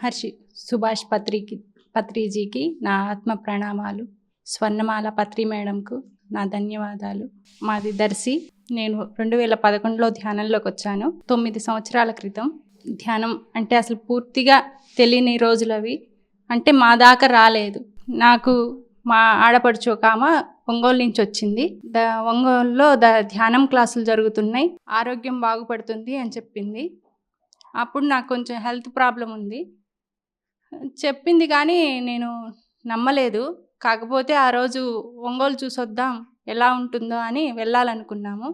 మహర్షి సుభాష్ పత్రిజీకి నా ఆత్మ ప్రణామాలు. స్వర్ణమాల పత్రి మేడంకు నా ధన్యవాదాలు. మాది దర్శి. నేను 2011లో ధ్యానంలోకి వచ్చాను. 9 సంవత్సరాల క్రితం. ధ్యానం అంటే అసలు పూర్తిగా తెలియని రోజులవి. అంటే మా దాకా రాలేదు. నాకు మా ఆడపడుచు ఒక ఆమె ఒంగోలు నుంచి వచ్చింది. ఒంగోలులో ధ్యానం క్లాసులు జరుగుతున్నాయి, ఆరోగ్యం బాగుపడుతుంది అని చెప్పింది. అప్పుడు నాకు కొంచెం హెల్త్ ప్రాబ్లం ఉంది చెప్పింది, కానీ నేను నమ్మలేదు. కాకపోతే ఆ రోజు ఒంగోలు చూసొద్దాం ఎలా ఉంటుందో అని వెళ్ళాలనుకున్నాము.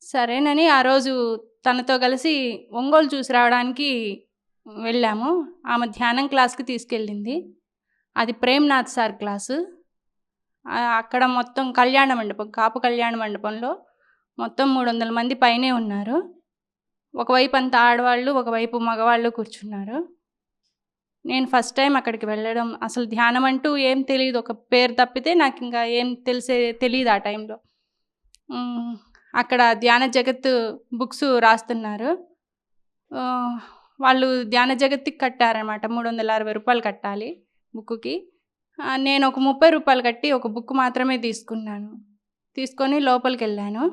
సరేనని ఆ రోజు తనతో కలిసి ఒంగోలు చూసి రావడానికి వెళ్ళాము. ఆమె ధ్యానం క్లాస్కి తీసుకెళ్ళింది. అది ప్రేమ్నాథ్ సార్ క్లాసు. అక్కడ మొత్తం కళ్యాణ మండపం, కాపు కళ్యాణ మండపంలో మొత్తం 300 మంది పైనే ఉన్నారు. ఒకవైపు అంతా ఆడవాళ్ళు, ఒకవైపు మగవాళ్ళు కూర్చున్నారు. నేను ఫస్ట్ టైం అక్కడికి వెళ్ళడం. అసలు ధ్యానం అంటూ ఏం తెలియదు, ఒక పేరు తప్పితే నాకు ఇంకా ఏం తెలియదు ఆ టైంలో. అక్కడ ధ్యాన జగత్ బుక్స్ రాస్తున్నారు. వాళ్ళు ధ్యాన జగత్కి కట్టారనమాట. 360 రూపాయలు కట్టాలి బుక్కి. నేను ఒక 30 రూపాయలు కట్టి ఒక బుక్ మాత్రమే తీసుకొని లోపలికి వెళ్ళాను.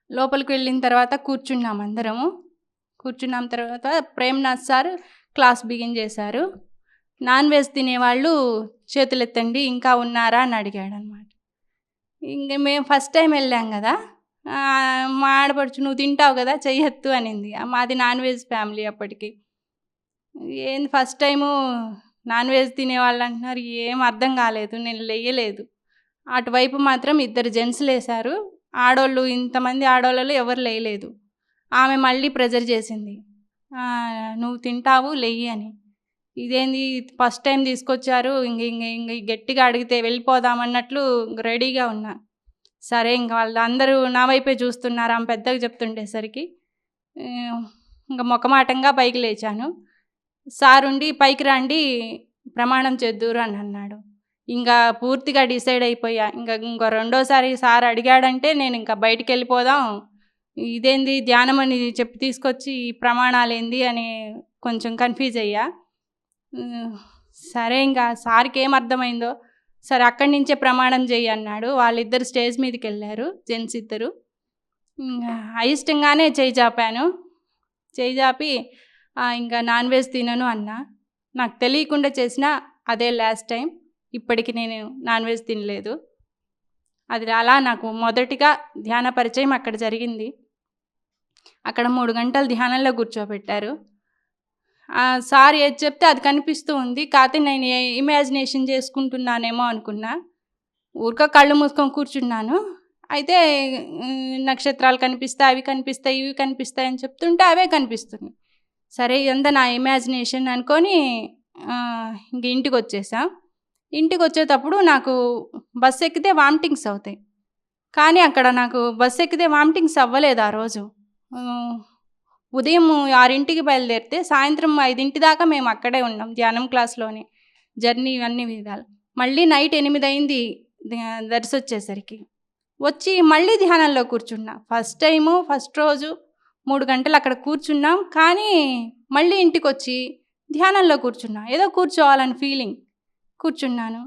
లోపలికి వెళ్ళిన తర్వాత కూర్చున్నాం అందరము. కూర్చున్నాం తర్వాత ప్రేమ్నాథ్ సార్ క్లాస్ బిగిన్ చేశారు. నాన్ వెజ్ తినేవాళ్ళు చేతులు ఎత్తండి, ఇంకా ఉన్నారా అని అడిగాడు అనమాట. ఇంక మేము ఫస్ట్ టైం వెళ్ళాం కదా, మా ఆడపడుచు నువ్వు తింటావు కదా చెయ్యొద్దు అనింది. మాది నాన్ వెజ్ ఫ్యామిలీ అప్పటికి. ఏంది ఫస్ట్ టైము నాన్ వెజ్ తినేవాళ్ళు అంటున్నారు, ఏం అర్థం కాలేదు. నేను లేయలేదు. అటువైపు మాత్రం 2 జెంట్స్ లేశారు. ఆడోళ్ళు, ఇంతమంది ఆడోళ్ళలో ఎవరు లేయలేదు. ఆమె మళ్ళీ ప్రెజర్ చేసింది, నువ్వు తింటావు లేయి అని. ఇదేంది ఫస్ట్ టైం తీసుకొచ్చారు, ఇంక గట్టిగా అడిగితే వెళ్ళిపోదామన్నట్లు రెడీగా ఉన్నా. సరే ఇంక వాళ్ళందరూ నా వైపే చూస్తున్నారు ఆమె పెద్దగా చెప్తుండేసరికి. ఇంకా మొకమాటంగా పైకి లేచాను. సార్ ఉండి పైకి రండి ప్రమాణం చేద్దురు అని అన్నాడు. ఇంకా పూర్తిగా డిసైడ్ అయిపోయా. ఇంకో రెండోసారి సార్ అడిగాడంటే నేను ఇంకా బయటికి వెళ్ళిపోదాం, ఇదేంది ధ్యానం అని చెప్పి తీసుకొచ్చి ఈ ప్రమాణాలు ఏంది అని కొంచెం కన్ఫ్యూజ్ అయ్యా. సరే ఇంకా సార్కి ఏం అర్థమైందో, సరే అక్కడి నుంచే ప్రమాణం చెయ్యి అన్నాడు. వాళ్ళిద్దరు స్టేజ్ మీదకి వెళ్ళారు, జెంట్స్ ఇద్దరు. అయిష్టంగానే చేయి చాపాను. చేయి చాపి ఇంకా నాన్ వెజ్ తినను అన్నా. నాకు తెలియకుండా చేసిన అదే లాస్ట్ టైం. ఇప్పటికి నేను నాన్ వెజ్ తినలేదు. అది అలా నాకు మొదటిగా ధ్యాన పరిచయం అక్కడ జరిగింది. అక్కడ 3 గంటలు ధ్యానంలో కూర్చోబెట్టారు. సార్ ఏది చెప్తే అది కనిపిస్తూ ఉంది. కాకపోతే నేను ఇమాజినేషన్ చేసుకుంటున్నానేమో అనుకున్నా. ఊరిక కళ్ళు మూసుకొని కూర్చున్నాను. అయితే నక్షత్రాలు కనిపిస్తాయి, అవి కనిపిస్తాయి, ఇవి కనిపిస్తాయి అని చెప్తుంటే అవే కనిపిస్తున్నాయి. సరే ఇదంతా నా ఇమాజినేషన్ అనుకొని ఇంక ఇంటికి వచ్చేసాం. ఇంటికి వచ్చేటప్పుడు నాకు బస్సు ఎక్కితే వామిటింగ్స్ అవుతాయి. కానీ అక్కడ నాకు బస్సు ఎక్కితే వామిటింగ్స్ అవ్వలేదు ఆ రోజు. ఉదయం 6ంటికి బయలుదేరితే సాయంత్రం 5 దాకా మేము అక్కడే ఉన్నాం ధ్యానం క్లాస్లోనే. జర్నీ అన్ని విధాలు. మళ్ళీ నైట్ 8 అయింది దర్శి వచ్చేసరికి. వచ్చి మళ్ళీ ధ్యానంలో కూర్చున్నా. ఫస్ట్ రోజు 3 గంటలు అక్కడ కూర్చున్నాం. కానీ మళ్ళీ ఇంటికి వచ్చి ధ్యానంలో కూర్చున్నా. ఏదో కూర్చోవాలని ఫీలింగ్, కూర్చున్నాను.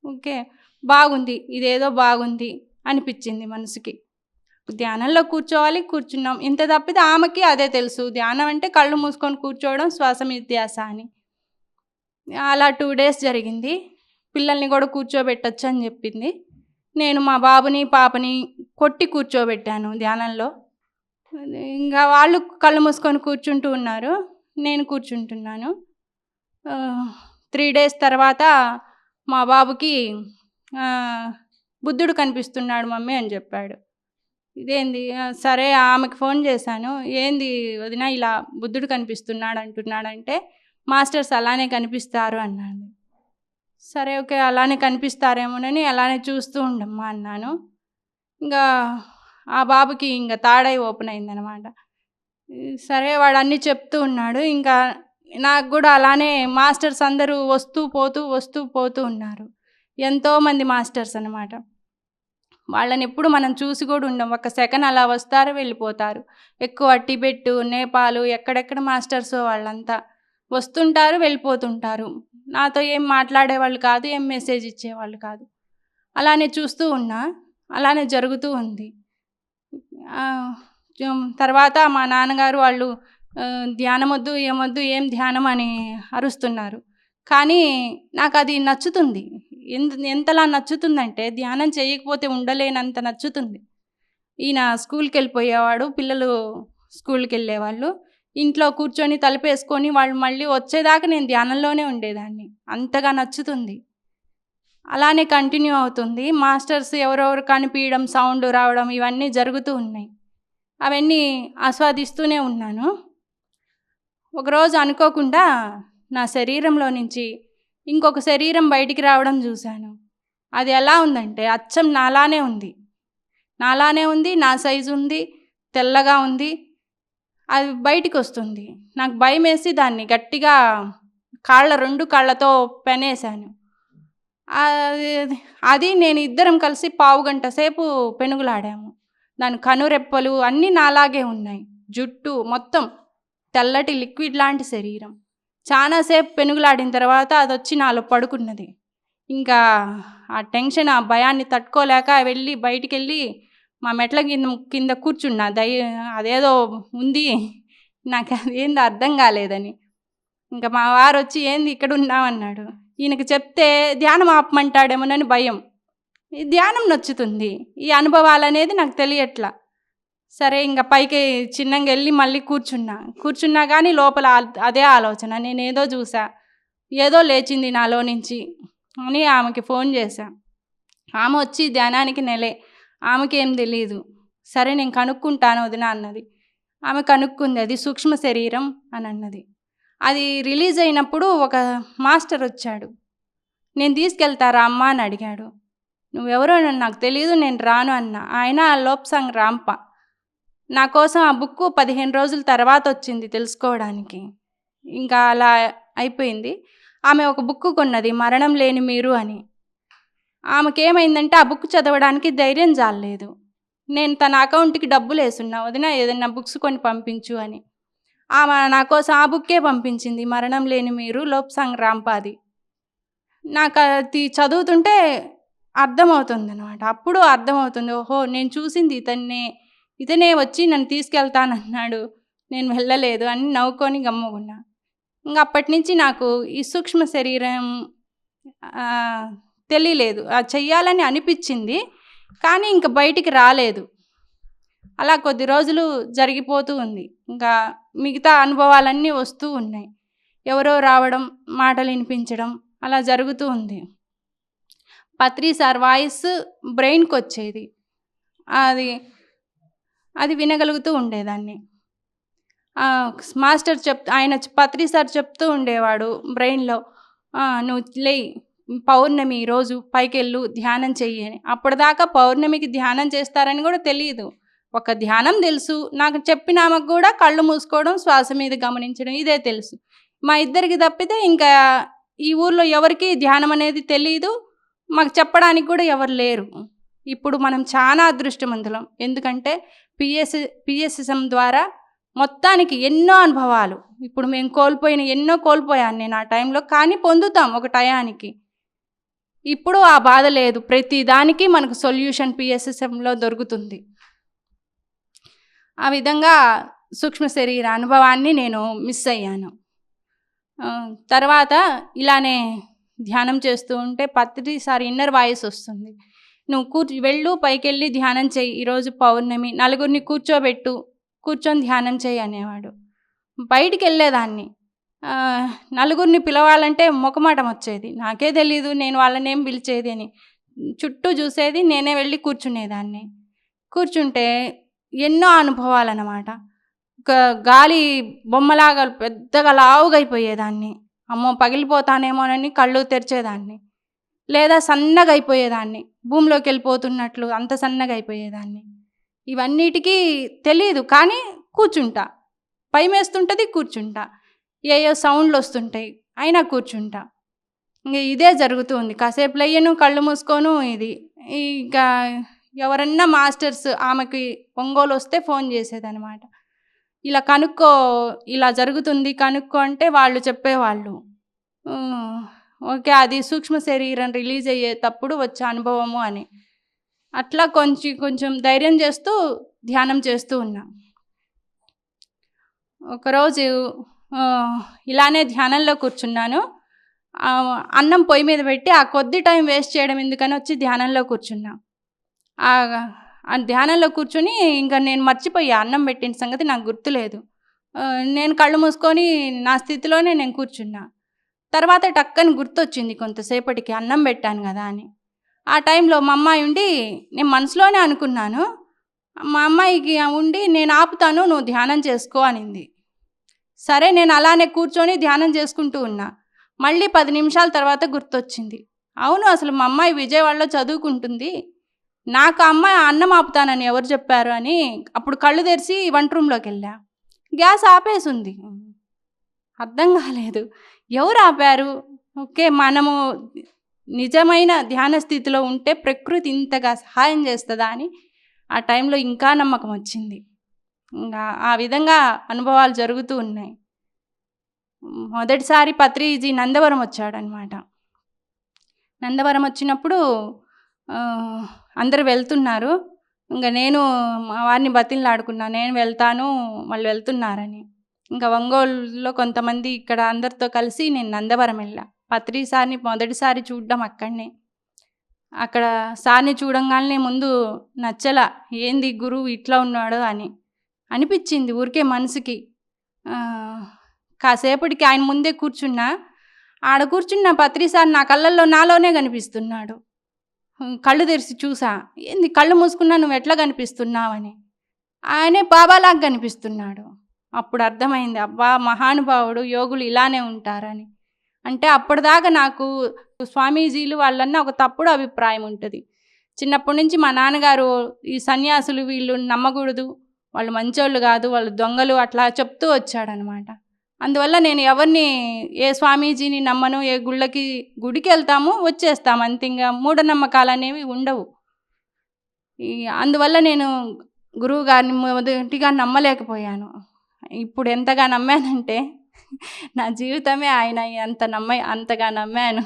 ఓకే, బాగుంది, ఇదేదో బాగుంది అనిపించింది మనసుకి. ధ్యానంలో కూర్చున్నాం. ఇంత తప్పితే ఆమెకి అదే తెలుసు, ధ్యానం అంటే కళ్ళు మూసుకొని కూర్చోవడం, శ్వాస మీద ధ్యాస అని. అలా 2 డేస్ జరిగింది. పిల్లల్ని కూడా కూర్చోబెట్టచ్చు అని చెప్పింది. నేను మా బాబుని పాపని కొట్టి కూర్చోబెట్టాను ధ్యానంలో. ఇంకా వాళ్ళు కళ్ళు మూసుకొని కూర్చుంటూ ఉన్నారు, నేను కూర్చుంటున్నాను. 3 డేస్ తర్వాత మా బాబుకి బుద్ధుడు కనిపిస్తున్నాడు మమ్మీ అని చెప్పాడు. ఇదేంది, సరే ఆమెకి ఫోన్ చేశాను. ఏంది వదిన ఇలా బుద్ధుడు కనిపిస్తున్నాడు అంటున్నాడంటే, మాస్టర్స్ అలానే కనిపిస్తారు అన్నాడు. సరే ఓకే, అలానే కనిపిస్తారేమోనని అలానే చూస్తూ ఉండమ్మా అన్నాను. ఇంకా ఆ బాబుకి ఇంకా థర్డ్ ఐ ఓపెన్ అయిందనమాట. సరే వాడు అన్నీ చెప్తూ ఉన్నాడు. ఇంకా నాకు కూడా అలానే మాస్టర్స్ అందరూ వస్తూ పోతూ ఉన్నారు. ఎంతోమంది మాస్టర్స్ అనమాట. వాళ్ళని ఎప్పుడు మనం చూసి కూడా ఉండం. ఒక సెకండ్ అలా వస్తారు, వెళ్ళిపోతారు. ఎక్కువ టిబెట్, నేపాల్ ఎక్కడెక్కడ మాస్టర్సో వాళ్ళంతా వస్తుంటారు, వెళ్ళిపోతుంటారు. నాతో ఏం మాట్లాడేవాళ్ళు కాదు, ఏం మెసేజ్ ఇచ్చేవాళ్ళు కాదు. అలానే చూస్తూ ఉన్నా, అలానే జరుగుతూ ఉంది. తర్వాత మా నాన్నగారు వాళ్ళు ధ్యానమొద్దు, ఏమొద్దు, ఏం ధ్యానం అని అరుస్తున్నారు. కానీ నాకు అది నచ్చుతుంది. ఎంతలా నచ్చుతుందంటే ధ్యానం చేయకపోతే ఉండలేనంత నచ్చుతుంది. ఈయన స్కూల్కి వెళ్ళిపోయేవాడు, పిల్లలు స్కూల్కి వెళ్ళేవాళ్ళు. ఇంట్లో కూర్చొని తలుపేసుకొని వాళ్ళు మళ్ళీ వచ్చేదాకా నేను ధ్యానంలోనే ఉండేదాన్ని. అంతగా నచ్చుతుంది. అలానే కంటిన్యూ అవుతుంది. మాస్టర్స్ ఎవరెవరు కనిపించడం, సౌండ్ రావడం ఇవన్నీ జరుగుతూ ఉన్నాయి. అవన్నీ ఆస్వాదిస్తూనే ఉన్నాను. ఒకరోజు అనుకోకుండా నా శరీరంలో నుంచి ఇంకొక శరీరం బయటికి రావడం చూశాను. అది ఎలా ఉందంటే అచ్చం నాలానే ఉంది. నా సైజు ఉంది, తెల్లగా ఉంది. అది బయటికి వస్తుంది. నాకు భయం వేసి దాన్ని గట్టిగా రెండు కాళ్ళతో పెనేశాను. అది నేను ఇద్దరం కలిసి పావుగంట సేపు పెనుగులాడాము. దాని కనురెప్పలు అన్నీ నాలాగే ఉన్నాయి. జుట్టు మొత్తం తెల్లటి లిక్విడ్ లాంటి శరీరం. చాలాసేపు పెనుగులాడిన తర్వాత అది వచ్చి నాలో పడుకున్నది. ఇంకా ఆ టెన్షన్, ఆ భయాన్ని తట్టుకోలేక బయటికి వెళ్ళి మా మెట్ల కింద కూర్చున్నా. అదేదో ఉంది, నాకు అదేందో అర్థం కాలేదని. ఇంకా మా వారు వచ్చి ఏంది ఇక్కడ ఉన్నామన్నాడు. ఈయనకి చెప్తే ధ్యానం ఆపమంటాడేమోనని భయం. ఈ ధ్యానం నచ్చుతుంది, ఈ అనుభవాలు అనేది నాకు తెలియట్లా. సరే ఇంకా పైకి చిన్నగా వెళ్ళి మళ్ళీ కూర్చున్నా కానీ లోపల అదే ఆలోచన. నేనేదో చూసా, ఏదో లేచింది నాలో నుంచి అని ఆమెకి ఫోన్ చేశా. ఆమె వచ్చి ధ్యానానికి నెలే, ఆమెకేం తెలియదు. సరే నేను కనుక్కుంటాను వదిన అన్నది. ఆమె కనుక్కుంది. అది సూక్ష్మ శరీరం అని అన్నది. అది రిలీజ్ అయినప్పుడు ఒక మాస్టర్ వచ్చాడు. నేను తీసుకెళ్తారా అమ్మ అని అడిగాడు. నువ్వెవరో నాకు తెలియదు, నేను రాను అన్నా. ఆయన లోప్సాంగ్ రాంప. నా కోసం ఆ బుక్ 15 రోజుల తర్వాత వచ్చింది తెలుసుకోవడానికి. ఇంకా అలా అయిపోయింది. ఆమె ఒక బుక్ కొన్నది, మరణం లేని మీరు అని. ఆమెకేమైందంటే ఆ బుక్ చదవడానికి ధైర్యం చాలలేదు. నేను తన అకౌంట్కి డబ్బులు వేసున్నా, వదిన ఏదైనా బుక్స్ కొని పంపించు అని. ఆమె నా కోసం ఆ బుక్కే పంపించింది, మరణం లేని మీరు, లోప్సాంగ్ రాంపాది. నాకు అది చదువుతుంటే అర్థమవుతుంది అనమాట. అప్పుడు అర్థమవుతుంది, ఓహో నేను చూసింది ఇతనే వచ్చి నన్ను తీసుకెళ్తానన్నాడు, నేను వెళ్ళలేదు అని నవ్వుకొని గమ్ముకున్నా. ఇంకా అప్పటి నుంచి నాకు ఈ సూక్ష్మ శరీరం తెలియలేదు. చెయ్యాలని అనిపించింది కానీ ఇంక బయటికి రాలేదు. అలా కొద్ది రోజులు జరిగిపోతూ ఉంది. ఇంకా మిగతా అనుభవాలన్నీ వస్తూ ఉన్నాయి. ఎవరో రావడం, మాటలు వినిపించడం అలా జరుగుతూ ఉంది. పత్రి సార్ వాయిస్ బ్రెయిన్కి వచ్చేది. అది వినగలుగుతూ ఉండేదాన్ని. మాస్టర్ ఆయన పత్రి సార్ చెప్తూ ఉండేవాడు బ్రెయిన్లో, నువ్వు లేయి, పౌర్ణమి ఈరోజు పైకెళ్ళు, ధ్యానం చెయ్యి అని. అప్పటిదాకా పౌర్ణమికి ధ్యానం చేస్తారని కూడా తెలియదు. ఒక ధ్యానం తెలుసు నాకు. చెప్పిన ఆమెకు కూడా కళ్ళు మూసుకోవడం, శ్వాస మీద గమనించడం ఇదే తెలుసు. మా ఇద్దరికి తప్పితే ఇంకా ఈ ఊర్లో ఎవరికి ధ్యానం అనేది తెలియదు. మాకు చెప్పడానికి కూడా ఎవరు లేరు. ఇప్పుడు మనం చాలా అదృష్టవంతులం. ఎందుకంటే పిఎస్ఎస్ఎం ద్వారా మొత్తానికి ఎన్నో అనుభవాలు, ఇప్పుడు మేము కోల్పోయాను నేను ఆ టైంలో, కానీ పొందుతాం ఒక టయానికి. ఇప్పుడు ఆ బాధ లేదు. ప్రతి దానికి మనకు సొల్యూషన్ పిఎస్ఎస్ఎంలో దొరుకుతుంది. ఆ విధంగా సూక్ష్మ శరీర అనుభవాన్ని నేను మిస్ అయ్యాను. తర్వాత ఇలానే ధ్యానం చేస్తూ ఉంటే ప్రతిసారి ఇన్నర్ వాయిస్ వస్తుంది, నువ్వు వెళ్ళు, పైకెళ్ళి ధ్యానం చేయి, ఈరోజు పౌర్ణమి, నలుగురిని కూర్చొని ధ్యానం చేయి అనేవాడు. బయటికి వెళ్ళేదాన్ని, నలుగురిని పిలవాలంటే మొకమాటం వచ్చేది. నాకే తెలీదు నేను వాళ్ళని ఏం పిలిచేది అని. చుట్టూ చూసేది, నేనే వెళ్ళి కూర్చునేదాన్ని. కూర్చుంటే ఎన్నో అనుభవాలు అన్నమాట. గాలి బొమ్మలాగా పెద్దగా లావుగా అయిపోయేదాన్ని. అమ్మో పగిలిపోతానేమోనని కళ్ళు తెరిచేదాన్ని. లేదా సన్నగా అయిపోయేదాన్ని, భూమిలోకి వెళ్ళిపోతున్నట్లు అంత సన్నగా అయిపోయేదాన్ని. ఇవన్నిటికీ తెలియదు కానీ కూర్చుంటా. భయమేస్తుంటుంది, కూర్చుంటా. ఏయో సౌండ్లు వస్తుంటాయి అయినా కూర్చుంటా. ఇంకా ఇదే జరుగుతుంది. కాసేపు లయ్యను, కళ్ళు మూసుకోను. ఇంకా ఎవరన్నా మాస్టర్స్ ఆమెకి ఒంగోలు వస్తే ఫోన్ చేసేదనమాట. ఇలా కనుక్కో, ఇలా జరుగుతుంది కనుక్కో అంటే వాళ్ళు చెప్పేవాళ్ళు. ఓకే, అది సూక్ష్మ శరీరం రిలీజ్ అయ్యేటప్పుడు వచ్చే అనుభవము అని. అట్లా కొంచెం ధైర్యం చేస్తూ ధ్యానం చేస్తూ ఉన్నా. ఒకరోజు ఇలానే ధ్యానంలో కూర్చున్నాను. అన్నం పొయ్యి మీద పెట్టి ఆ కొద్ది టైం వేస్ట్ చేయడం ఎందుకని వచ్చి ధ్యానంలో కూర్చున్నా. ఆ ధ్యానంలో కూర్చుని ఇంకా నేను మర్చిపోయా, అన్నం పెట్టిన సంగతి నాకు గుర్తులేదు. నేను కళ్ళు మూసుకొని నా స్థితిలోనే నేను కూర్చున్నా. తర్వాత టక్కని గుర్తొచ్చింది కొంతసేపటికి, అన్నం పెట్టాను కదా అని. ఆ టైంలో మా అమ్మాయి ఉండి, నేను మనసులోనే అనుకున్నాను, మా అమ్మాయికి ఉండి నేను ఆపుతాను, నువ్వు ధ్యానం చేసుకో అనింది. సరే, నేను అలానే కూర్చొని ధ్యానం చేసుకుంటూ ఉన్నా. మళ్ళీ 10 నిమిషాల తర్వాత గుర్తొచ్చింది, అవును అసలు మా అమ్మాయి విజయవాడలో చదువుకుంటుంది, నాకు అమ్మాయి అన్నం ఆపుతానని ఎవరు చెప్పారు అని అప్పుడు కళ్ళు తెరిచి వంట రూమ్లోకి వెళ్ళా. గ్యాస్ ఆపేసి ఉంది. అర్థం కాలేదు ఎవరు ఆపారు. ఓకే, మనము నిజమైన ధ్యాన స్థితిలో ఉంటే ప్రకృతి ఇంతగా సహాయం చేస్తుందా అని ఆ టైంలో ఇంకా నమ్మకం వచ్చింది. ఇంకా ఆ విధంగా అనుభవాలు జరుగుతూ ఉన్నాయి. మొదటిసారి పత్రిజీ నందవరం వచ్చాడనమాట. నందవరం వచ్చినప్పుడు అందరు వెళ్తున్నారు. ఇంకా నేను మా వారిని బతిమలాడుకున్నా, నేను వెళ్తాను వాళ్ళు వెళ్తున్నారని. ఇంకా ఒంగోలులో కొంతమంది ఇక్కడ అందరితో కలిసి నేను నందవరం వెళ్ళా. పత్రి సార్ని మొదటిసారి చూడడం అక్కడనే. అక్కడ సార్ని చూడంగానే ముందు నచ్చల, ఏంది గురువు ఇట్లా ఉన్నాడు అని అనిపించింది ఊరికే మనసుకి. కాసేపటికి ఆయన ముందే కూర్చున్నా. ఆడ కూర్చున్న పత్రి సార్ నా కళ్ళల్లో నాలోనే కనిపిస్తున్నాడు. కళ్ళు తెరిచి చూసా, ఏంది కళ్ళు మూసుకున్నా నువ్వు ఎట్లా కనిపిస్తున్నావని. ఆయనే బాబాలాగా కనిపిస్తున్నాడు. అప్పుడు అర్థమైంది, అబ్బా మహానుభావుడు, యోగులు ఇలానే ఉంటారని. అంటే అప్పటిదాకా నాకు స్వామీజీలు వాళ్ళన్నా ఒక తప్పుడు అభిప్రాయం ఉంటుంది. చిన్నప్పటి నుంచి మా నాన్నగారు ఈ సన్యాసులు వీళ్ళు నమ్మకూడదు, వాళ్ళు మంచోళ్ళు కాదు, వాళ్ళు దొంగలు అట్లా చెప్తూ వచ్చాడనమాట. అందువల్ల నేను ఎవరిని, ఏ స్వామీజీని నమ్మను. ఏ గుడికి వెళ్తాము వచ్చేస్తాము అంతే, ఇంకా మూఢనమ్మకాలు అనేవి ఉండవు. అందువల్ల నేను గురువు గారిని మొదటిగా నమ్మలేకపోయాను. ఇప్పుడు ఎంతగా నమ్మానంటే నా జీవితమే ఆయన అంతగా నమ్మాను.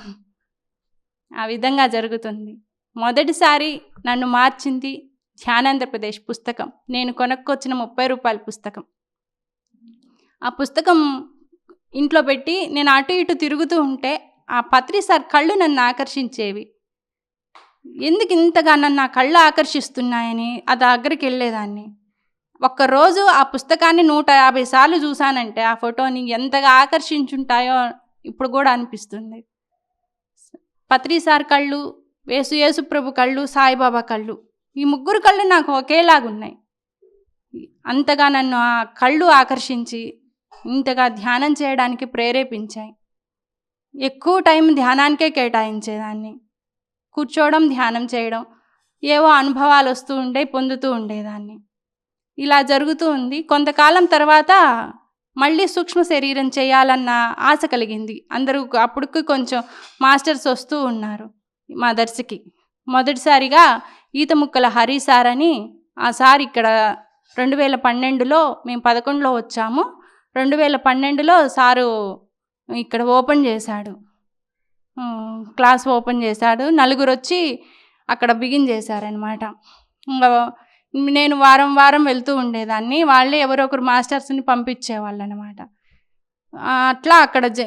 ఆ విధంగా జరుగుతుంది. మొదటిసారి నన్ను మార్చింది ధ్యానాంధ్రప్రదేశ్ పుస్తకం. నేను కొనుక్కొచ్చిన 30 రూపాయల పుస్తకం. ఆ పుస్తకం ఇంట్లో పెట్టి నేను అటు ఇటు తిరుగుతూ ఉంటే ఆ పత్రి సార్ కళ్ళు నన్ను ఆకర్షించేవి. ఎందుకు ఇంతగా నన్ను ఆ కళ్ళు ఆకర్షిస్తున్నాయని ఆ దగ్గరికి వెళ్ళేదాన్ని. ఒక్కరోజు ఆ పుస్తకాన్ని 150 సార్లు చూశానంటే ఆ ఫోటోని ఎంతగా ఆకర్షించుంటాయో ఇప్పుడు కూడా అనిపిస్తుంది. పత్రి సార్ కళ్ళు, యేసుప్రభు కళ్ళు, సాయిబాబా కళ్ళు, ఈ ముగ్గురు కళ్ళు నాకు ఒకేలాగున్నాయి. అంతగా నన్ను ఆ కళ్ళు ఆకర్షించి ఇంతగా ధ్యానం చేయడానికి ప్రేరేపించాయి. ఎక్కువ టైం ధ్యానానికే కేటాయించేదాన్ని. కూర్చోవడం, ధ్యానం చేయడం, ఏవో అనుభవాలు వస్తూ ఉండే పొందుతూ ఉండేదాన్ని. ఇలా జరుగుతూ ఉంది. కొంతకాలం తర్వాత మళ్ళీ సూక్ష్మ శరీరం చేయాలన్న ఆశ కలిగింది. అందరూ అప్పటికి కొంచెం మాస్టర్స్ వస్తూ ఉన్నారు మా దర్శికి. మొదటిసారిగా ఈతముక్కల హరి సార్ అని, ఆ సార్ ఇక్కడ 2012లో, మేము 11లో వచ్చాము. 2012లో సారు ఇక్కడ ఓపెన్ చేశాడు, క్లాస్ ఓపెన్ చేశాడు. 4 వచ్చి అక్కడ బిగిన్ చేశారనమాట. నేను వారం వెళ్తూ ఉండేదాన్ని. వాళ్ళే ఎవరో ఒకరు మాస్టర్స్ని పంపించేవాళ్ళు అనమాట. అట్లా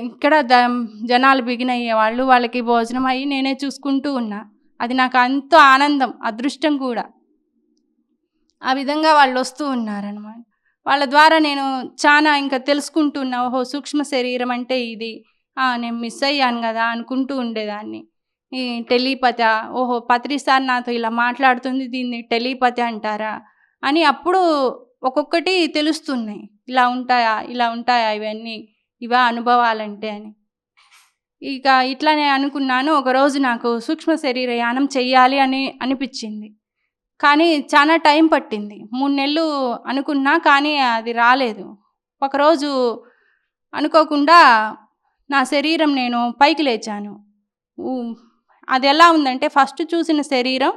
ఇక్కడ జనాలు బిగిన్ అయ్యేవాళ్ళు. వాళ్ళకి భోజనం అయ్యి నేనే చూసుకుంటూ ఉన్నా. అది నాకు ఎంతో ఆనందం, అదృష్టం కూడా. ఆ విధంగా వాళ్ళు వస్తూ ఉన్నారనమాట. వాళ్ళ ద్వారా నేను చాలా ఇంకా తెలుసుకుంటున్నా. ఓహో, సూక్ష్మ శరీరం అంటే ఇది, నేను మిస్ అయ్యాను కదా అనుకుంటూ ఉండేదాన్ని. ఈ టెలిపతి, ఓహో పత్రి సార్ నాతో ఇలా మాట్లాడుతుంది, దీన్ని టెలిపతి అంటారా అని అప్పుడు ఒక్కొక్కటి తెలుస్తున్నాయి. ఇలా ఉంటాయా ఇవన్నీ, ఇవా అనుభవాలంటే అని. ఇక ఇట్లానే అనుకున్నాను. ఒకరోజు నాకు సూక్ష్మ శరీర యానం చెయ్యాలి అని అనిపించింది. కానీ చాలా టైం పట్టింది. 3 నెలలు అనుకున్నా, కానీ అది రాలేదు. ఒకరోజు అనుకోకుండా నా శరీరం నేను పైకి లేచాను. అది ఎలా ఉందంటే, ఫస్ట్ చూసిన శరీరం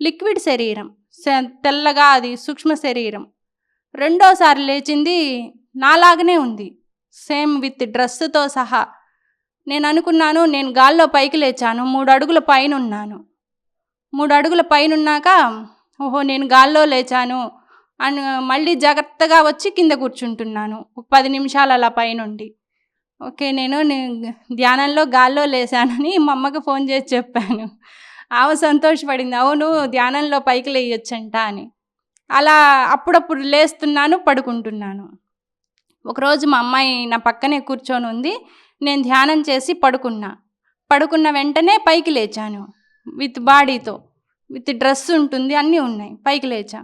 లిక్విడ్ శరీరం, తెల్లగా అది సూక్ష్మ శరీరం. రెండోసారి లేచింది నాలాగనే ఉంది, సేమ్ విత్ డ్రెస్సుతో సహా. నేను అనుకున్నాను, నేను గాల్లో పైకి లేచాను, 3 అడుగుల పైన ఉన్నాను. 3 అడుగుల పైన ఉన్నాక ఓహో నేను గాల్లో లేచాను అని మళ్ళీ జాగ్రత్తగా వచ్చి కింద కూర్చుంటున్నాను. 10 నిమిషాలు అలా పైనుండి, ఓకే నేను ధ్యానంలో గాల్లో లేచానని మా అమ్మకి ఫోన్ చేసి చెప్పాను. ఆమె సంతోషపడింది, అవును ధ్యానంలో పైకి లేయొచ్చంట అని. అలా అప్పుడప్పుడు లేస్తున్నాను, పడుకుంటున్నాను. ఒకరోజు మా అమ్మాయి నా పక్కనే కూర్చొని ఉంది, నేను ధ్యానం చేసి పడుకున్న వెంటనే పైకి లేచాను. విత్ బాడీతో, విత్ డ్రెస్ ఉంటుంది, అన్నీ ఉన్నాయి. పైకి లేచా.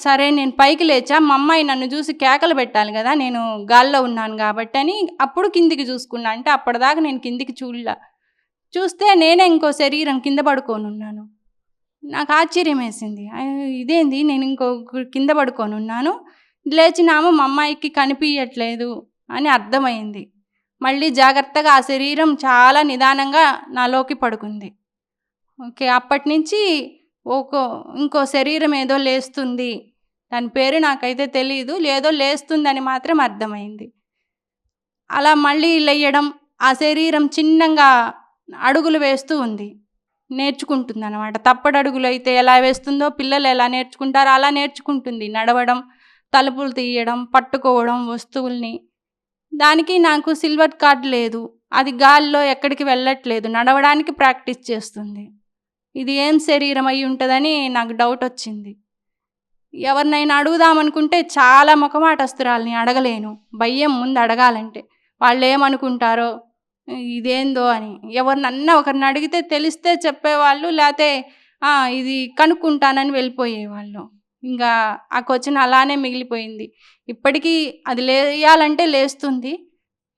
సరే నేను పైకి లేచా, మా అమ్మాయి నన్ను చూసి కేకలు పెట్టాలి కదా, నేను గాల్లో ఉన్నాను కాబట్టి అని అప్పుడు కిందికి చూసుకున్నా. అంటే అప్పటిదాకా నేను కిందికి చూస్తే నేనే ఇంకో శరీరం కింద పడుకొని ఉన్నాను. నాకు ఆశ్చర్యం వేసింది, ఇదేంది నేను ఇంకో కింద పడుకొని ఉన్నాను, లేచినామో మా అమ్మాయికి కనిపించట్లేదు అని అర్థమైంది. మళ్ళీ జాగ్రత్తగా ఆ శరీరం చాలా నిదానంగా నాలోకి పడుకుంది. ఓకే, అప్పటి నుంచి ఇంకో శరీరం ఏదో లేస్తుంది, దాని పేరు నాకైతే తెలియదు, ఏదో లేస్తుందని మాత్రం అర్థమైంది. అలా మళ్ళీ లేయడం, ఆ శరీరం చిన్నగా అడుగులు వేస్తూ ఉంది, నేర్చుకుంటుంది అన్నమాట. తప్పడడుగులు అయితే ఎలా వేస్తుందో పిల్లలు ఎలా నేర్చుకుంటారో అలా నేర్చుకుంటుంది. నడవడం, తలుపులు తీయడం, పట్టుకోవడం వస్తువుల్ని. దానికి నాకు సిల్వర్ కార్డ్ లేదు, అది గాల్లో ఎక్కడికి వెళ్ళట్లేదు, నడవడానికి ప్రాక్టీస్ చేస్తుంది. ఇది ఏం శరీరం అయి ఉంటుందని నాకు డౌట్ వచ్చింది. ఎవరినైనా అడుగుదామనుకుంటే చాలా మొఖమాటస్తురాల్ని, అడగలేను, భయం ముందు అడగాలంటే. వాళ్ళు ఏమనుకుంటారో ఇదేందో అని. ఎవరినన్నా ఒకరిని అడిగితే తెలిస్తే చెప్పేవాళ్ళు, లేకపోతే ఇది కనుక్కుంటానని వెళ్ళిపోయేవాళ్ళు. ఇంకా ఆ క్వశ్చన్ అలానే మిగిలిపోయింది. ఇప్పటికీ అది లేయాలంటే లేస్తుంది.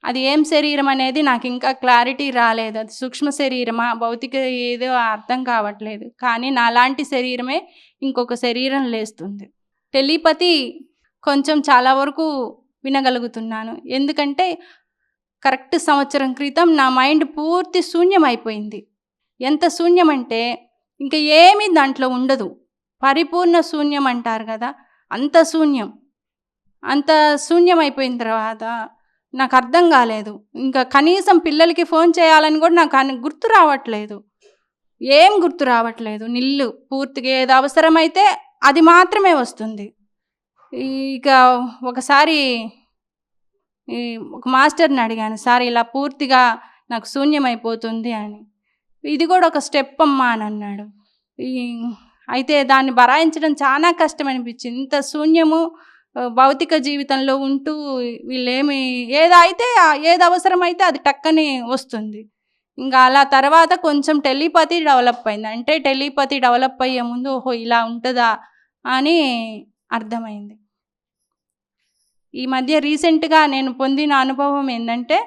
అది ఏం శరీరం అనేది నాకు ఇంకా క్లారిటీ రాలేదు. అది సూక్ష్మ శరీరమా, భౌతిక ఏదో అర్థం కావట్లేదు. కానీ నాలాంటి శరీరమే ఇంకొక శరీరం లేస్తుంది. టెలిపతి కొంచెం చాలా వరకు వినగలుగుతున్నాను. ఎందుకంటే కరెక్ట్ సంవత్సరం క్రితం నా మైండ్ పూర్తి శూన్యం అయిపోయింది. ఎంత శూన్యం అంటే ఇంకా ఏమీ దాంట్లో ఉండదు. పరిపూర్ణ శూన్యం అంటారు కదా, అంత శూన్యం అయిపోయిన తర్వాత నాకు అర్థం కాలేదు. ఇంకా కనీసం పిల్లలకి ఫోన్ చేయాలని కూడా నాకు గుర్తు రావట్లేదు. ఏం గుర్తు రావట్లేదు, నిల్లు పూర్తిగా. ఏది అవసరమైతే అది మాత్రమే వస్తుంది. ఇక ఒకసారి ఒక మాస్టర్ని అడిగాను, సార్ ఇలా పూర్తిగా నాకు శూన్యం అయిపోతుంది అని. ఇది కూడా ఒక స్టెప్ అమ్మా అని అన్నాడు. అయితే దాన్ని భరాయించడం చాలా కష్టం అనిపించింది. ఇంత శూన్యము భౌతిక జీవితంలో ఉంటూ వీళ్ళేమి ఏది అవసరమైతే అది టక్కని వస్తుంది. ఇంకా అలా తర్వాత కొంచెం టెలిపతి డెవలప్ అయింది. అంటే టెలిపతి డెవలప్ అయ్యే ముందు ఓహో ఇలా ఉంటుందా అని అర్థమైంది. ఈ మధ్య రీసెంట్గా నేను పొందిన అనుభవం ఏంటంటే,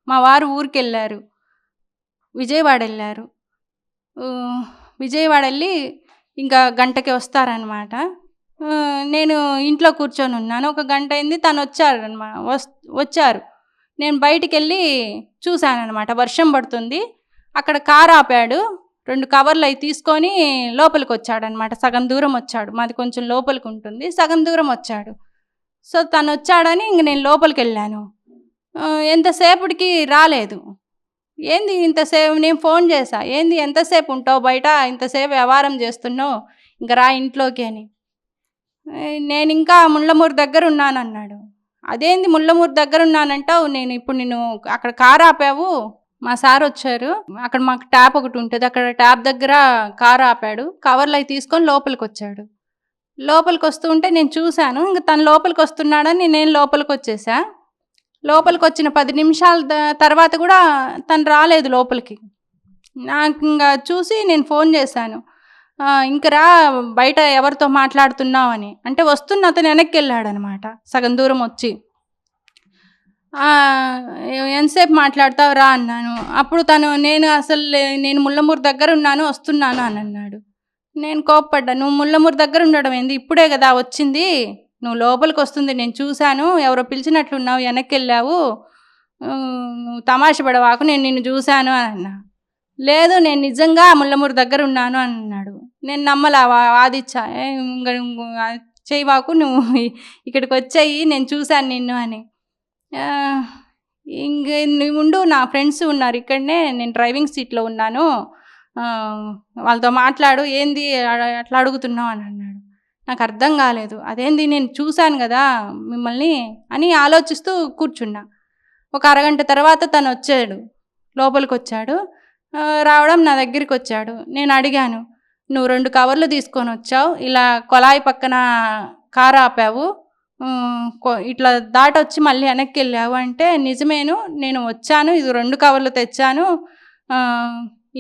మా వారు ఊరికి వెళ్ళారు, విజయవాడ వెళ్ళారు. విజయవాడ వెళ్ళి ఇంకా గంటకి వస్తారనమాట. నేను ఇంట్లో కూర్చొని ఉన్నాను. ఒక గంట అయింది, తను వచ్చారు. నేను బయటికి వెళ్ళి చూశానమాట, వర్షం పడుతుంది. అక్కడ కారు ఆపాడు, 2 కవర్లు అవి తీసుకొని లోపలికి వచ్చాడనమాట. సగం దూరం వచ్చాడు, మాది కొంచెం లోపలికి ఉంటుంది, సగం దూరం వచ్చాడు. సో తను వచ్చాడని ఇంక నేను లోపలికి వెళ్ళాను. ఎంతసేపటికి రాలేదు. ఏంది ఇంతసేపు, నేను ఫోన్ చేశా, ఏంది ఎంతసేపు ఉంటావు బయట, ఇంతసేపు వ్యవహారం చేస్తున్నావు, ఇంక రా ఇంట్లోకి అని. నేను ఇంకా ముళ్ళమూరు దగ్గర ఉన్నానన్నాడు. అదేంది ముళ్ళమూరు దగ్గర ఉన్నానంటావు, నేను ఇప్పుడు నిన్ను అక్కడ కారు ఆపావు, మా సార్ వచ్చారు, అక్కడ మాకు ట్యాప్ ఒకటి ఉంటుంది, అక్కడ ట్యాప్ దగ్గర కారు ఆపాడు, కవర్లు అవి తీసుకొని లోపలికి వచ్చాడు. లోపలికి వస్తూ ఉంటే నేను చూశాను, ఇంక తను లోపలికి వస్తున్నాడని నేను లోపలికి వచ్చేసా. లోపలికి వచ్చిన 10 నిమిషాల తర్వాత కూడా తను రాలేదు లోపలికి. నాకు ఇంకా చూసి నేను ఫోన్ చేశాను, ఇంక రా బయట ఎవరితో మాట్లాడుతున్నావు అని. అంటే వస్తున్న అతను వెనక్కి వెళ్ళాడనమాట, సగం దూరం వచ్చి. ఎంతసేపు మాట్లాడతావు రా అన్నాను. అప్పుడు తను నేను ముళ్ళమూరు దగ్గర ఉన్నాను, వస్తున్నాను అని అన్నాడు. నేను కోప్పడ్డా, నువ్వు ముళ్ళమూరు దగ్గర ఉండడం ఏంది, ఇప్పుడే కదా వచ్చింది, నువ్వు లోపలికి వస్తుంది నేను చూశాను, ఎవరో పిలిచినట్లున్నావు, వెనక్కి వెళ్ళావు, నువ్వు తమాష పడవాకు, నేను నిన్ను చూశాను అని అన్నా. లేదు నేను నిజంగా ముళ్ళమూరు దగ్గర ఉన్నాను అన్నాడు. నేను నమ్మలా, వాదిచ్చా. చేయబాకు, నువ్వు ఇక్కడికి వచ్చేయి, నేను చూశాను నిన్ను అని. ఇంక నువ్వు ఉండు, నా ఫ్రెండ్స్ ఉన్నారు ఇక్కడనే, నేను డ్రైవింగ్ సీట్లో ఉన్నాను, వాళ్ళతో మాట్లాడు, ఏంది అట్లా అడుగుతున్నావు అని అన్నాడు. నాకు అర్థం కాలేదు. అదేంది, నేను చూశాను కదా మిమ్మల్ని అని ఆలోచిస్తూ కూర్చున్నా. ఒక అరగంట తర్వాత తను వచ్చాడు, లోపలికి వచ్చాడు. రావడం నా దగ్గరికి వచ్చాడు. నేను అడిగాను, నువ్వు 2 కవర్లు తీసుకొని వచ్చావు, ఇలా కొలాయి పక్కన కారు ఆపావు, ఇట్లా దాటొచ్చి మళ్ళీ వెనక్కి వెళ్ళావు అంటే, నిజమేను, నేను వచ్చాను, ఇది 2 కవర్లు తెచ్చాను,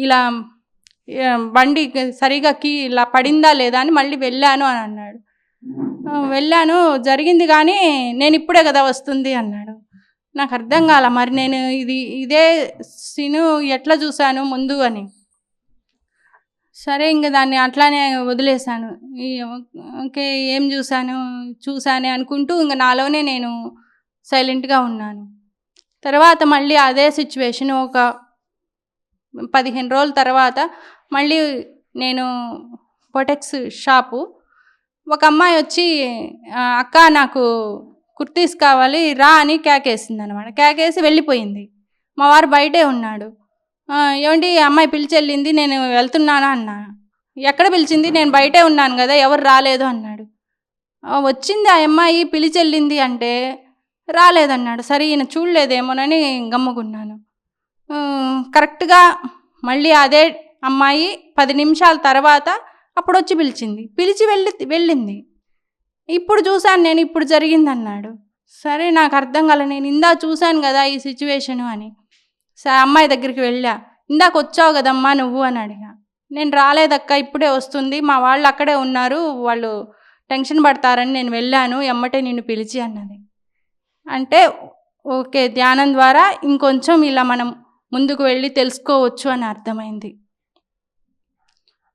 ఇలా బండి సరిగా ఇలా పడిందా లేదా అని మళ్ళీ వెళ్ళాను అని అన్నాడు. వెళ్ళాను, జరిగింది కానీ నేను ఇప్పుడే కదా వస్తుంది అన్నాడు. నాకు అర్థం కాల, మరి నేను ఇదే సీను ఎట్లా చూశాను ముందు అని. సరే ఇంక దాన్ని అట్లానే వదిలేశాను. ఓకే, ఏం చూశానే అనుకుంటూ ఇంక నాలోనే నేను సైలెంట్గా ఉన్నాను. తర్వాత మళ్ళీ అదే సిచ్యువేషన్ ఒక 15 రోజుల తర్వాత మళ్ళీ నేను పొటెక్స్ షాపు, ఒక అమ్మాయి వచ్చి, అక్క నాకు కుర్తీస్ కావాలి రా అని కేకేసింది అనమాట. కేకేసి వెళ్ళిపోయింది. మా వారు బయటే ఉన్నాడు. ఏమండి, అమ్మాయి పిలిచెళ్ళింది, నేను వెళ్తున్నాను అన్నా. ఎక్కడ పిలిచింది, నేను బయటే ఉన్నాను కదా, ఎవరు రాలేదు అన్నాడు. వచ్చింది ఆ అమ్మాయి, పిలిచెళ్ళింది అంటే రాలేదన్నాడు. సరే ఈయన చూడలేదేమోనని గమ్ముకున్నాను. కరెక్ట్గా మళ్ళీ అదే అమ్మాయి 10 నిమిషాల తర్వాత అప్పుడు వచ్చి పిలిచి వెళ్ళింది. ఇప్పుడు చూశాను నేను, ఇప్పుడు జరిగిందన్నాడు. సరే నాకు అర్థం కాలే, నేను ఇందా చూశాను కదా ఈ సిచ్యువేషను అని. అమ్మాయి దగ్గరికి వెళ్ళా. ఇందాక వచ్చావు కదమ్మా నువ్వు అని అడిగా. నేను రాలేదక్క, ఇప్పుడే వస్తుంది, మా వాళ్ళు అక్కడే ఉన్నారు, వాళ్ళు టెన్షన్ పడతారని నేను వెళ్ళాను, ఎమ్మటే నిన్ను పిలిచి అన్నది. అంటే ఓకే, ధ్యానం ద్వారా ఇంకొంచెం ఇలా మనం ముందుకు వెళ్ళి తెలుసుకోవచ్చు అని అర్థమైంది.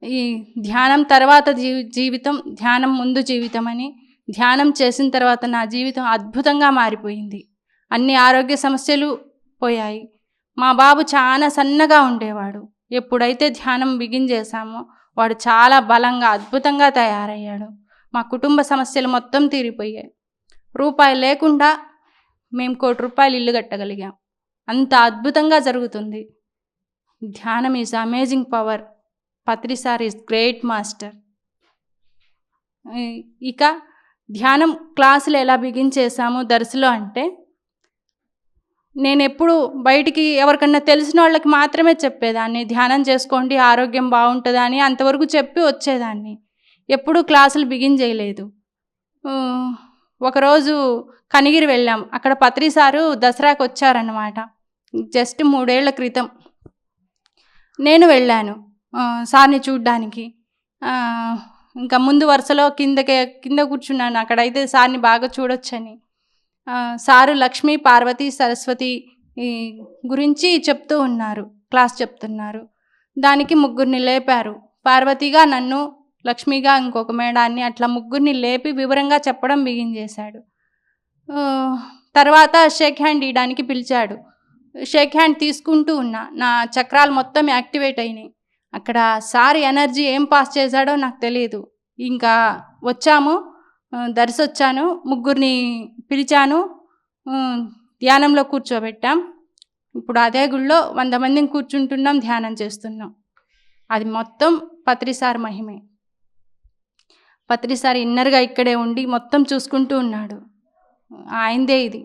ఈ ధ్యానం తర్వాత జీవితం, ధ్యానం ముందు జీవితం అని. ధ్యానం చేసిన తర్వాత నా జీవితం అద్భుతంగా మారిపోయింది. అన్ని ఆరోగ్య సమస్యలు పోయాయి. మా బాబు చాలా సన్నగా ఉండేవాడు. ఎప్పుడైతే ధ్యానం చేశామో వాడు చాలా బలంగా అద్భుతంగా తయారయ్యాడు. మా కుటుంబ సమస్యలు మొత్తం తీరిపోయాయి. రూపాయి లేకుండా మేము ₹1,00,00,000 ఇల్లు కట్టగలిగాం. అంత అద్భుతంగా జరుగుతుంది. ధ్యానం is amazing power. Patri sir is great master. ఇక ధ్యానం క్లాసులు ఎలా చేశాము దర్శలో అంటే, నేను ఎప్పుడు బయటికి ఎవరికన్నా తెలిసిన వాళ్ళకి మాత్రమే చెప్పేదాన్ని, ధ్యానం చేసుకోండి ఆరోగ్యం బాగుంటుందా అని అంతవరకు చెప్పి వచ్చేదాన్ని. ఎప్పుడూ క్లాసులు చేయలేదు. ఒకరోజు కనిగిరి వెళ్ళాం. అక్కడ పత్రి సారు దసరాకు వచ్చారన్నమాట. జస్ట్ 3 ఏళ్ల క్రితం నేను వెళ్ళాను సార్ని చూడ్డానికి. ఇంకా ముందు వరుసలో కింద కూర్చున్నాను. అక్కడైతే సార్ని బాగా చూడొచ్చని. సారు లక్ష్మీ, పార్వతి, సరస్వతి గురించి చెప్తూ ఉన్నారు, క్లాస్ చెప్తున్నారు. దానికి 3 లేపారు. పార్వతిగా నన్ను, లక్ష్మిగా ఇంకొక మేడాన్ని, అట్లా 3 లేపి వివరంగా చెప్పడం చేశాడు. తర్వాత షేక్ హ్యాండ్ ఇవ్వడానికి పిలిచాడు. షేక్ హ్యాండ్ తీసుకుంటూ ఉన్నా. నా చక్రాలు మొత్తం యాక్టివేట్ అయినాయి. అక్కడ సార్ ఎనర్జీ ఏం పాస్ చేశాడో నాకు తెలియదు. ఇంకా వచ్చాము, దర్శొచ్చాను, 3 పిలిచాను, ధ్యానంలో కూర్చోబెట్టాం. ఇప్పుడు అదే గుళ్ళో 100 మందిని కూర్చుంటున్నాం, ధ్యానం చేస్తున్నాం. అది మొత్తం పత్రి సార్ మహిమే. పత్రి సార్ ఇన్నర్గా ఇక్కడే ఉండి మొత్తం చూసుకుంటూ ఉన్నాడు. ఆయనదే ఇది.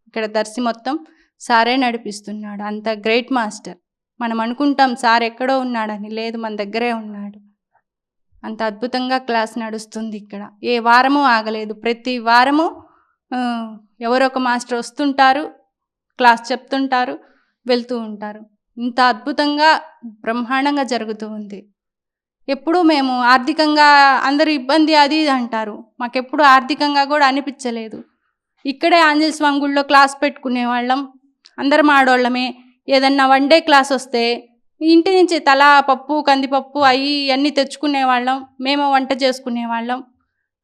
ఇక్కడ దర్శి మొత్తం సారే నడిపిస్తున్నాడు. అంత గ్రేట్ మాస్టర్. మనం అనుకుంటాం సార్ ఎక్కడో ఉన్నాడని, లేదు, మన దగ్గరే ఉన్నాడు. అంత అద్భుతంగా క్లాస్ నడుస్తుంది ఇక్కడ. ఏ వారము ఆగలేదు. ప్రతి వారము ఎవరొక మాస్టర్ వస్తుంటారు, క్లాస్ చెప్తుంటారు, వెళ్తూ ఉంటారు. ఇంత అద్భుతంగా బ్రహ్మాండంగా జరుగుతూ ఉంది. ఎప్పుడూ మేము ఆర్థికంగా అందరూ ఇబ్బంది అది అంటారు. మాకెప్పుడు ఆర్థికంగా కూడా అనిపించలేదు. ఇక్కడే ఆంజనేయ స్వామి గుళ్ళో క్లాస్ పెట్టుకునేవాళ్ళం. అందరం ఆడోళ్ళమే. ఏదన్నా 1 డే క్లాస్ వస్తే ఇంటి నుంచి తలా పప్పు, కందిపప్పు అన్నీ తెచ్చుకునేవాళ్ళం. మేము వంట చేసుకునేవాళ్ళం,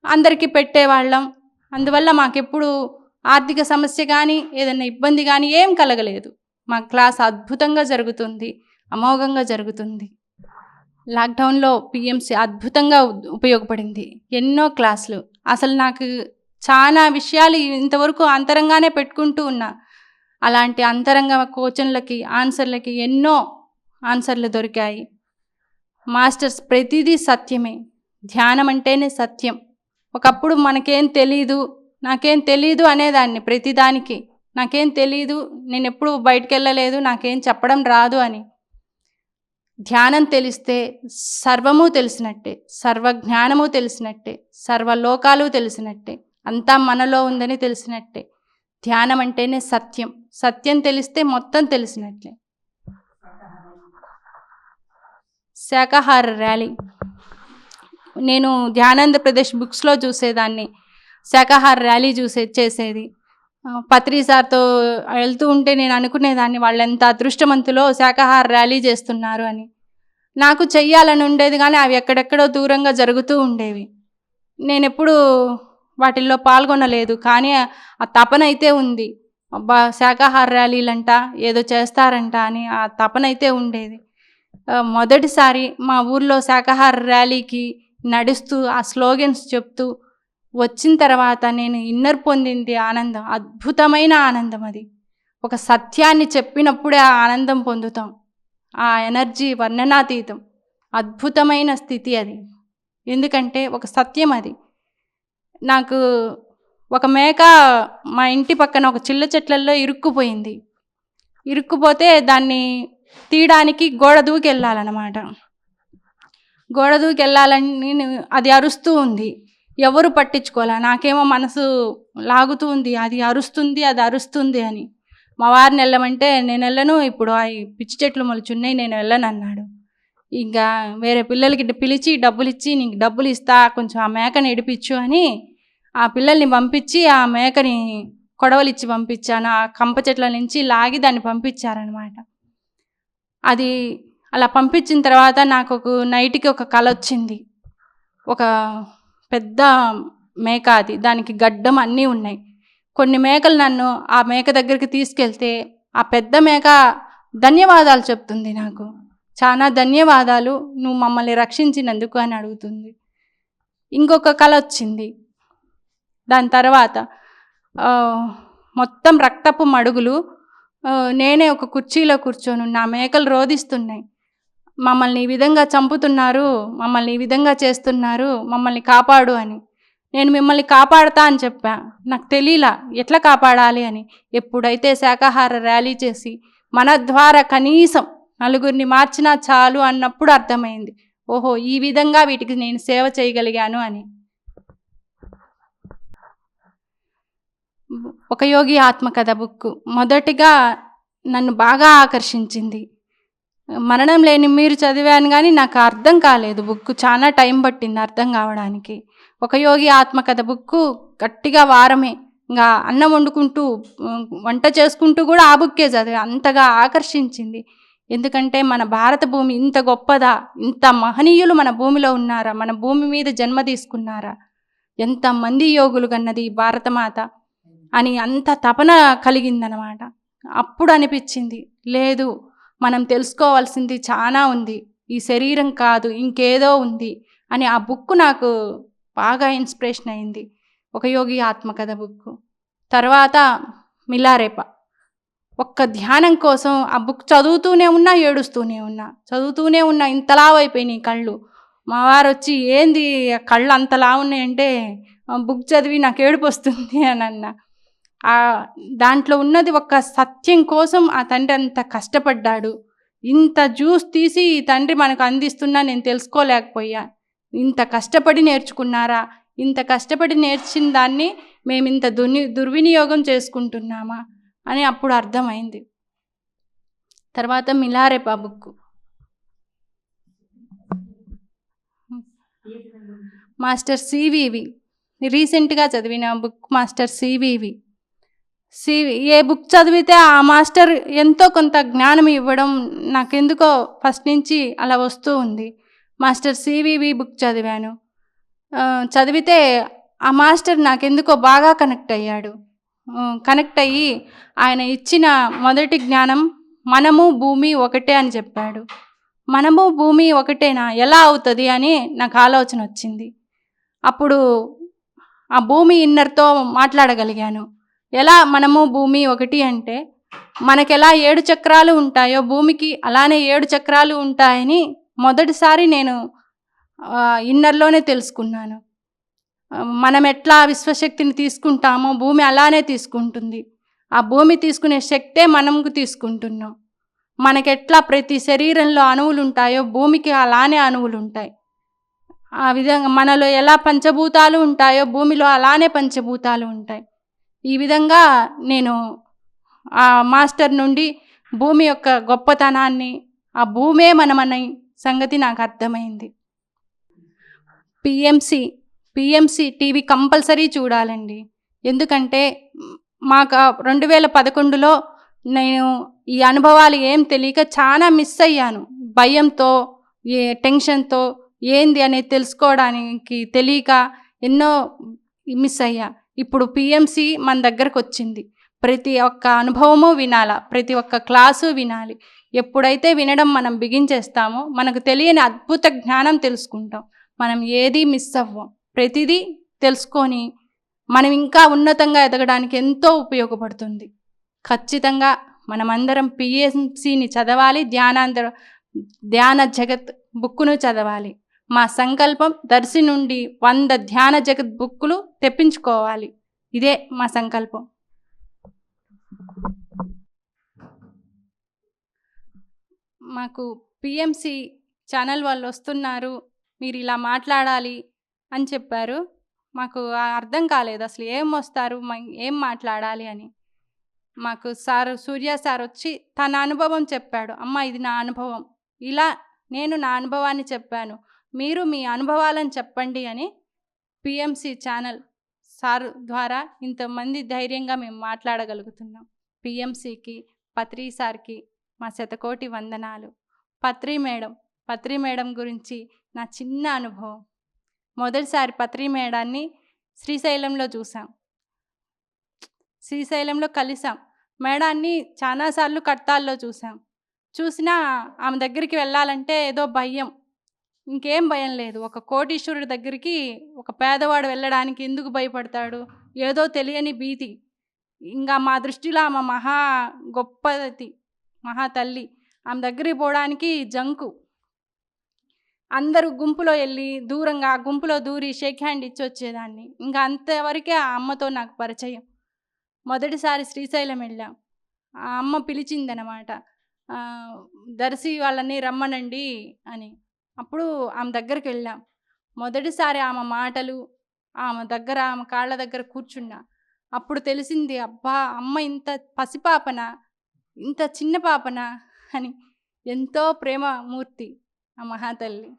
అందరికీ పెట్టేవాళ్ళం. అందువల్ల మాకెప్పుడు ఆర్థిక సమస్య కానీ, ఏదన్నా ఇబ్బంది కానీ ఏం కలగలేదు. మా క్లాస్ అద్భుతంగా జరుగుతుంది. అమోఘంగా జరుగుతుంది. లాక్డౌన్లో పిఎంసి అద్భుతంగా ఉపయోగపడింది. ఎన్నో క్లాసులు. అసలు నాకు చాలా విషయాలు ఇంతవరకు అంతరంగానే పెట్టుకుంటూ ఉన్నా. అలాంటి అంతరంగ కోచన్లకి ఆన్సర్లకి ఎన్నో ఆన్సర్లు దొరికాయి. మాస్టర్స్ ప్రతిదీ సత్యమే. ధ్యానం అంటేనే సత్యం. ఒకప్పుడు నాకేం తెలీదు అనేదాన్ని ప్రతిదానికి. నాకేం తెలీదు, నేను ఎప్పుడు బయటికి వెళ్ళలేదు, నాకేం చెప్పడం రాదు అని. ధ్యానం తెలిస్తే సర్వము తెలిసినట్టే, సర్వజ్ఞానము తెలిసినట్టే, సర్వలోకాలు తెలిసినట్టే, అంతా మనలో ఉందని తెలిసినట్టే. ధ్యానం అంటేనే సత్యం. సత్యం తెలిస్తే మొత్తం తెలిసినట్లే. శాకాహార ర్యాలీ నేను ధ్యానాంధ్రప్రదేశ్ బుక్స్లో చూసేదాన్ని. శాకాహార ర్యాలీ చేసేది. పత్రి సార్తో వెళ్తూ ఉంటే నేను అనుకునేదాన్ని, వాళ్ళు ఎంత అదృష్టవంతులో శాకాహార ర్యాలీ చేస్తున్నారు అని. నాకు చెయ్యాలని ఉండేది, కానీ అవి ఎక్కడెక్కడో దూరంగా జరుగుతూ ఉండేవి. నేను ఎప్పుడు వాటిల్లో పాల్గొనలేదు, కానీ ఆ తపన అయితే ఉంది. అబ్బా, శాకాహార ర్యాలీలంట, ఏదో చేస్తారంట అని ఆ తపన అయితే ఉండేది. మొదటిసారి మా ఊర్లో శాకాహార ర్యాలీకి నడుస్తూ ఆ స్లోగన్స్ చెప్తూ వచ్చిన తర్వాత నేను ఇన్నర్ పొందింది ఆనందం, అద్భుతమైన ఆనందం. అది ఒక సత్యాన్ని చెప్పినప్పుడే ఆ ఆనందం పొందుతాం. ఆ ఎనర్జీ వర్ణనాతీతం, అద్భుతమైన స్థితి అది. ఎందుకంటే ఒక సత్యం అది. నాకు ఒక మేక మా ఇంటి పక్కన ఒక చిల్ల చెట్లల్లో ఇరుక్కుపోతే దాన్ని తీయడానికి గోడ దూకి వెళ్ళాలన్నమాట. గోడ దూకి వెళ్ళాలని అది అరుస్తూ ఉంది. ఎవరు పట్టించుకోలే. నాకేమో మనసు లాగుతూ ఉంది, అది అరుస్తుంది అని. మా వారిని వెళ్ళమంటే నేను వెళ్ళను, ఇప్పుడు ఆ పిచ్చి చెట్లు మొలుచున్నాయి, నేను వెళ్ళను అన్నాడు. ఇంకా వేరే పిల్లలకి పిలిచి డబ్బులు ఇచ్చి, నీకు డబ్బులు ఇస్తా, కొంచెం ఆ మేకని ఎడిపించు అని ఆ పిల్లల్ని పంపించి ఆ మేకని కొడవలిచ్చి పంపించాను. ఆ కంప చెట్ల నుంచి లాగి దాన్ని పంపించారనమాట. అది అలా పంపించిన తర్వాత నాకు నైట్కి ఒక కల వచ్చింది. ఒక పెద్ద మేక, దానికి గడ్డం అన్నీ ఉన్నాయి. కొన్ని మేకలు నన్ను ఆ మేక దగ్గరికి తీసుకెళ్తే ఆ పెద్ద మేక ధన్యవాదాలు చెప్తుంది. నాకు చాలా ధన్యవాదాలు, నువ్వు మమ్మల్ని రక్షించినందుకు అని అడుగుతుంది. ఇంకొక కల వచ్చింది. దాని తర్వాత మొత్తం రక్తపు మడుగులు, నేనే ఒక కుర్చీలో కూర్చొని నా మేకలు రోదిస్తున్నాయి, మమ్మల్ని ఈ విధంగా చంపుతున్నారు, మమ్మల్ని ఈ విధంగా చేస్తున్నారు, మమ్మల్ని కాపాడు అని. నేను మిమ్మల్ని కాపాడతా అని చెప్పా. నాకు తెలియలా ఎట్లా కాపాడాలి అని. ఎప్పుడైతే శాకాహార ర్యాలీ చేసి మన ద్వారా కనీసం నలుగురిని మార్చినా చాలు అన్నప్పుడు అర్థమైంది, ఓహో, ఈ విధంగా వీటికి నేను సేవ చేయగలిగాను అని. ఒక యోగి ఆత్మకథ బుక్ మొదటిగా నన్ను బాగా ఆకర్షించింది. మరణం లేని మీరు చదివాను, కానీ నాకు అర్థం కాలేదు బుక్. చాలా టైం పట్టింది అర్థం కావడానికి. ఒక యోగి ఆత్మకథ బుక్ గట్టిగా వారమే ఇంకా అన్నం వండుకుంటూ వంట చేసుకుంటూ కూడా ఆ బుక్కే చదివా. అంతగా ఆకర్షించింది. ఎందుకంటే మన భారత భూమి ఇంత గొప్పదా, ఇంత మహనీయులు మన భూమిలో ఉన్నారా, మన భూమి మీద జన్మ తీసుకున్నారా, ఎంతమంది యోగులు కన్నది భారతమాత అని అంత తపన కలిగిందనమాట. అప్పుడు అనిపించింది, లేదు, మనం తెలుసుకోవాల్సింది చాలా ఉంది, ఈ శరీరం కాదు ఇంకేదో ఉంది అని. ఆ బుక్ నాకు బాగా ఇన్స్పిరేషన్ అయింది, ఒక యోగి ఆత్మకథ బుక్. తర్వాత మిలారేప. ఒక్క ధ్యానం కోసం ఆ బుక్ చదువుతూనే ఉన్నా, చదువుతూనే ఉన్నా. ఇంతలా అయిపోయినాయి కళ్ళు. మా వారు వచ్చి, ఏంది కళ్ళు అంతలా ఉన్నాయంటే, బుక్ చదివి నాకు ఏడుపు వస్తుంది అని అన్నా. దాంట్లో ఉన్నది ఒక సత్యం కోసం ఆ తండ్రి అంత కష్టపడ్డాడు. ఇంత జ్యూస్ తీసి ఈ తండ్రి మనకు అందిస్తున్నా నేను తెలుసుకోలేకపోయా. ఇంత కష్టపడి నేర్చుకున్నారా, ఇంత కష్టపడి నేర్చిన దాన్ని మేము ఇంత దుర్వినియోగం చేసుకుంటున్నామా అని అప్పుడు అర్థమైంది. తర్వాత మిలారేప బుక్, మాస్టర్ సివివి రీసెంట్గా చదివిన బుక్. మాస్టర్ సివివి ఏ బుక్ చదివితే ఆ మాస్టర్ ఎంతో కొంత జ్ఞానం ఇవ్వడం నాకెందుకో ఫస్ట్ నుంచి అలా వస్తూ ఉంది. మాస్టర్ సివివి బుక్ చదివాను. చదివితే ఆ మాస్టర్ నాకెందుకో బాగా కనెక్ట్ అయ్యి ఆయన ఇచ్చిన మొదటి జ్ఞానం మనము భూమి ఒకటే అని చెప్పాడు. మనము భూమి ఒకటేనా, ఎలా అవుతుంది అని నాకు ఆలోచన వచ్చింది. అప్పుడు ఆ భూమి ఇన్నర్తో మాట్లాడగలిగాను. ఎలా మనము భూమి ఒకటి అంటే, మనకెలా 7 చక్రాలు ఉంటాయో భూమికి అలానే 7 చక్రాలు ఉంటాయని మొదటిసారి నేను ఇన్నర్లోనే తెలుసుకున్నాను. మనం ఎట్లా విశ్వశక్తిని తీసుకుంటామో భూమి అలానే తీసుకుంటుంది. ఆ భూమి తీసుకునే శక్తే మనకు తీసుకుంటున్నాం. మనకెట్లా ప్రతి శరీరంలో అణువులు ఉంటాయో భూమికి అలానే అణువులు ఉంటాయి. ఆ విధంగా మనలో ఎలా పంచభూతాలు ఉంటాయో భూమిలో అలానే పంచభూతాలు ఉంటాయి. ఈ విధంగా నేను ఆ మాస్టర్ నుండి భూమి యొక్క గొప్పతనాన్ని, ఆ భూమే మనమనే సంగతి నాకు అర్థమైంది. పిఎంసి టీవీ కంపల్సరీ చూడాలండి. ఎందుకంటే మాకు 2011లో నేను ఈ అనుభవాలు ఏం తెలియక చాలా మిస్ అయ్యాను. భయంతో, టెన్షన్తో ఏంది అనేది తెలుసుకోవడానికి తెలియక ఎన్నో మిస్ అయ్యా. ఇప్పుడు పిఎంసి మన దగ్గరకు వచ్చింది. ప్రతి ఒక్క అనుభవము వినాలా, ప్రతి ఒక్క క్లాసు వినాలి. ఎప్పుడైతే వినడం మనం బిగించేస్తామో మనకు తెలియని అద్భుత జ్ఞానం తెలుసుకుంటాం. మనం ఏది మిస్ అవ్వం. ప్రతిదీ తెలుసుకొని మనం ఇంకా ఉన్నతంగా ఎదగడానికి ఎంతో ఉపయోగపడుతుంది. ఖచ్చితంగా మనమందరం పిఎంసిని చదవాలి. ధ్యాన జగత్ బుక్కును చదవాలి. మా సంకల్పం దర్శి నుండి 100 ధ్యాన జగత్ బుక్కులు తెప్పించుకోవాలి. ఇదే మా సంకల్పం. మాకు పిఎంసి ఛానల్ వాళ్ళు వస్తున్నారు, మీరు ఇలా మాట్లాడాలి అని చెప్పారు. మాకు అర్థం కాలేదు అసలు ఏం వస్తారు, ఏం మాట్లాడాలి అని. మాకు సూర్య సార్ వచ్చి తన అనుభవం చెప్పాడు. అమ్మ ఇది నా అనుభవం, ఇలా నేను నా అనుభవాన్ని చెప్పాను, మీరు మీ అనుభవాలను చెప్పండి అని పిఎంసి ఛానల్ సార్ ద్వారా ఇంతమంది ధైర్యంగా మేము మాట్లాడగలుగుతున్నాం. పిఎంసికి, పత్రి సార్కి మా శతకోటి వందనాలు. పత్రి మేడం గురించి నా చిన్న అనుభవం. మొదటిసారి పత్రి మేడాన్ని శ్రీశైలంలో చూసాం. శ్రీశైలంలో కలిసాం. మేడాన్ని చాలాసార్లు కడతాల్లో చూసినా ఆమె దగ్గరికి వెళ్ళాలంటే ఏదో భయం. ఇంకేం భయం లేదు. ఒక కోటీశ్వరుడి దగ్గరికి ఒక పేదవాడు వెళ్ళడానికి ఎందుకు భయపడతాడు? ఏదో తెలియని భీతి. ఇంకా మా దృష్టిలో ఆమె మహా గొప్పది, మహా తల్లి. ఆమె దగ్గరికి పోవడానికి జంకు. అందరూ గుంపులో వెళ్ళి దూరంగా ఆ గుంపులో దూరి షేక్ హ్యాండ్ ఇచ్చి వచ్చేదాన్ని. ఇంకా అంతవరకే ఆ అమ్మతో నాకు పరిచయం. మొదటిసారి శ్రీశైలం వెళ్ళాం. ఆ అమ్మ పిలిచిందనమాట, దర్శి వాళ్ళని రమ్మనండి అని. అప్పుడు ఆమె దగ్గరికి వెళ్ళాం. మొదటిసారి ఆమె మాటలు, ఆమె కాళ్ళ దగ్గర కూర్చున్నా. అప్పుడు తెలిసింది, అబ్బా అమ్మ ఇంత పసిపాపనా, ఇంత చిన్న పాపనా అని. ఎంతో ప్రేమమూర్తి ఆ మహాతల్లి.